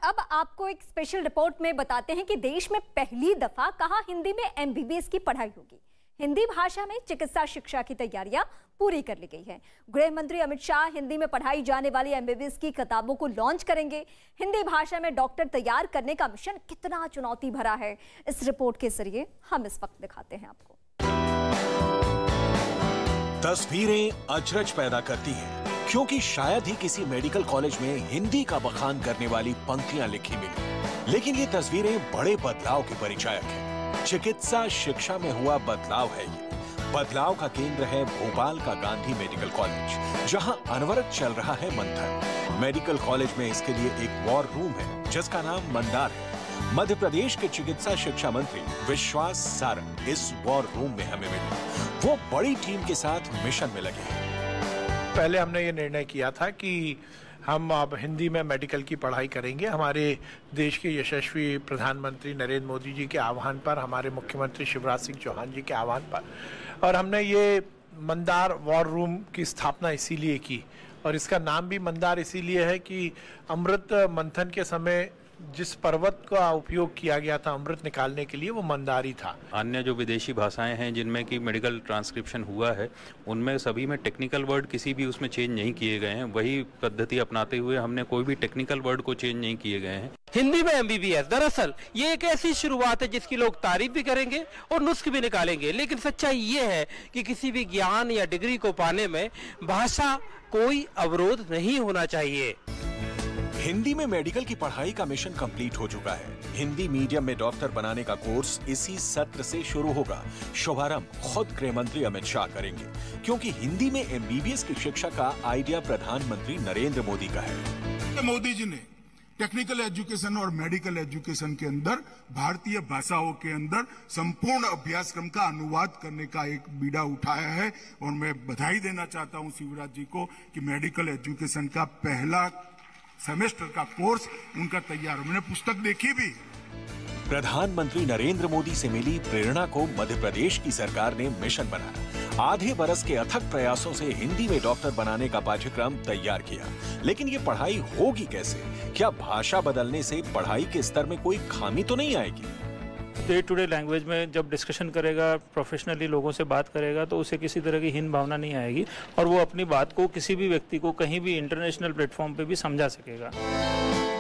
अब आपको एक स्पेशल रिपोर्ट में बताते हैं कि देश में पहली दफा कहाँ हिंदी में एमबीबीएस की पढ़ाई होगी। हिंदी भाषा में चिकित्सा शिक्षा की तैयारियां पूरी कर ली गई है। गृह मंत्री अमित शाह हिंदी में पढ़ाई जाने वाली एमबीबीएस की किताबों को लॉन्च करेंगे। हिंदी भाषा में डॉक्टर तैयार करने का मिशन कितना चुनौती भरा है, इस रिपोर्ट के जरिए हम इस वक्त दिखाते हैं आपको। तस्वीरें अचरज पैदा करती हैं, क्योंकि शायद ही किसी मेडिकल कॉलेज में हिंदी का बखान करने वाली पंक्तियां लिखी मिली। लेकिन ये तस्वीरें बड़े बदलाव के परिचायक हैं। चिकित्सा शिक्षा में हुआ बदलाव है ये। बदलाव का केंद्र है भोपाल का गांधी मेडिकल कॉलेज, जहां अनवरत चल रहा है मंथन। मेडिकल कॉलेज में इसके लिए एक वॉर रूम है जिसका नाम मंदार है। मध्य प्रदेश के चिकित्सा शिक्षा मंत्री विश्वास सारंग इस वॉर रूम में हमें मिले। वो बड़ी टीम के साथ मिशन में लगे हैं। पहले हमने ये निर्णय किया था कि हम अब हिंदी में मेडिकल की पढ़ाई करेंगे। हमारे देश के यशस्वी प्रधानमंत्री नरेंद्र मोदी जी के आह्वान पर, हमारे मुख्यमंत्री शिवराज सिंह चौहान जी के आह्वान पर, और हमने ये मंदार वॉर रूम की स्थापना इसीलिए की। और इसका नाम भी मंदार इसीलिए है कि अमृत मंथन के समय जिस पर्वत का उपयोग किया गया था अमृत निकालने के लिए, वो मंदारी था। अन्य जो विदेशी भाषाएं हैं जिनमें कि मेडिकल ट्रांसक्रिप्शन हुआ है, उनमें सभी में टेक्निकल वर्ड किसी भी उसमें चेंज नहीं किए गए हैं। वही पद्धति अपनाते हुए हमने कोई भी टेक्निकल वर्ड को चेंज नहीं किए गए हैं। हिंदी में एमबीबीएस दरअसल ये एक ऐसी शुरुआत है जिसकी लोग तारीफ भी करेंगे और नुस्ख भी निकालेंगे, लेकिन सच्चाई ये है कि किसी भी ज्ञान या डिग्री को पाने में भाषा कोई अवरोध नहीं होना चाहिए। हिंदी में मेडिकल की पढ़ाई का मिशन कंप्लीट हो चुका है। हिंदी मीडियम में डॉक्टर बनाने का कोर्स इसी सत्र से शुरू होगा। शुभारंभ खुद गृह मंत्री अमित शाह करेंगे, क्योंकि हिंदी में एमबीबीएस की शिक्षा का आइडिया प्रधानमंत्री नरेंद्र मोदी का है। मोदी जी ने टेक्निकल एजुकेशन और मेडिकल एजुकेशन के अंदर भारतीय भाषाओं के अंदर संपूर्ण अभ्यासक्रम का अनुवाद करने का एक बीड़ा उठाया है। और मैं बधाई देना चाहता हूं शिवराज जी को कि मेडिकल एजुकेशन का पहला सेमेस्टर का कोर्स उनका तैयार। मैंने पुस्तक देखी भी। प्रधानमंत्री नरेंद्र मोदी से मिली प्रेरणा को मध्य प्रदेश की सरकार ने मिशन बनाया। आधे बरस के अथक प्रयासों से हिंदी में डॉक्टर बनाने का पाठ्यक्रम तैयार किया। लेकिन ये पढ़ाई होगी कैसे? क्या भाषा बदलने से पढ़ाई के स्तर में कोई खामी तो नहीं आएगी? डे टू डे लैंग्वेज में जब डिस्कशन करेगा, प्रोफेशनली लोगों से बात करेगा, तो उसे किसी तरह की हीन भावना नहीं आएगी और वो अपनी बात को किसी भी व्यक्ति को कहीं भी इंटरनेशनल प्लेटफॉर्म पे भी समझा सकेगा।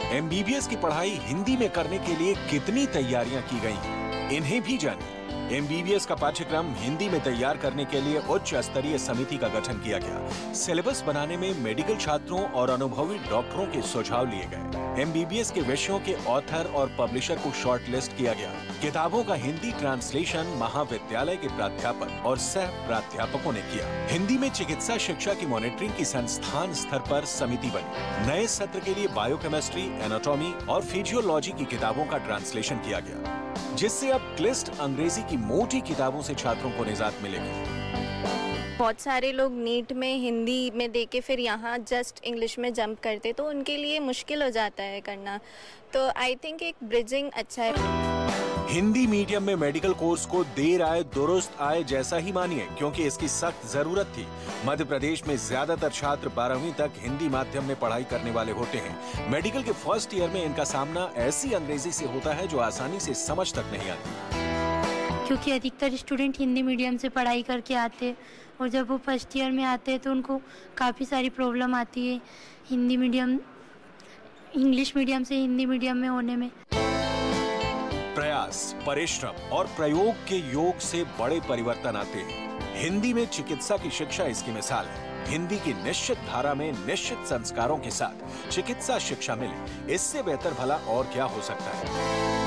एमबीबीएस की पढ़ाई हिंदी में करने के लिए कितनी तैयारियां की गई, इन्हें भी जानिए। एमबीबीएस का पाठ्यक्रम हिंदी में तैयार करने के लिए उच्च स्तरीय समिति का गठन किया गया। सिलेबस बनाने में मेडिकल छात्रों और अनुभवी डॉक्टरों के सुझाव लिए गए। एमबीबीएस के विषयों के ऑथर और पब्लिशर को शॉर्ट लिस्ट किया गया। किताबों का हिंदी ट्रांसलेशन महाविद्यालय के प्राध्यापक और सह प्राध्यापकों ने किया। हिंदी में चिकित्सा शिक्षा की मॉनिटरिंग की संस्थान स्तर पर समिति बनी। नए सत्र के लिए बायोकेमिस्ट्री, एनाटॉमी और फिजियोलॉजी की किताबों का ट्रांसलेशन किया गया, जिससे अब क्लिष्ट अंग्रेजी की मोटी किताबों से छात्रों को निजात मिलेगी। बहुत सारे लोग नीट में हिंदी में देके फिर यहाँ जस्ट इंग्लिश में जंप करते, तो उनके लिए मुश्किल हो जाता है करना। तो आई थिंक एक ब्रिजिंग अच्छा है। हिंदी मीडियम में मेडिकल कोर्स को देर आए दुरुस्त आए जैसा ही मानिए, क्योंकि इसकी सख्त जरूरत थी। मध्य प्रदेश में ज्यादातर छात्र 12वीं तक हिंदी माध्यम में पढ़ाई करने वाले होते हैं। मेडिकल के फर्स्ट ईयर में इनका सामना ऐसी अंग्रेजी से होता है जो आसानी से समझ तक नहीं आती, क्योंकि अधिकतर स्टूडेंट हिंदी मीडियम से पढ़ाई करके आते हैं और जब वो फर्स्ट ईयर में आते हैं तो उनको काफ़ी सारी प्रॉब्लम आती है हिंदी मीडियम, इंग्लिश मीडियम से हिंदी मीडियम में होने में। प्रयास, परिश्रम और प्रयोग के योग से बड़े परिवर्तन आते हैं। हिंदी में चिकित्सा की शिक्षा इसकी मिसाल है। हिंदी की निश्चित धारा में निश्चित संस्कारों के साथ चिकित्सा शिक्षा मिले, इससे बेहतर भला और क्या हो सकता है।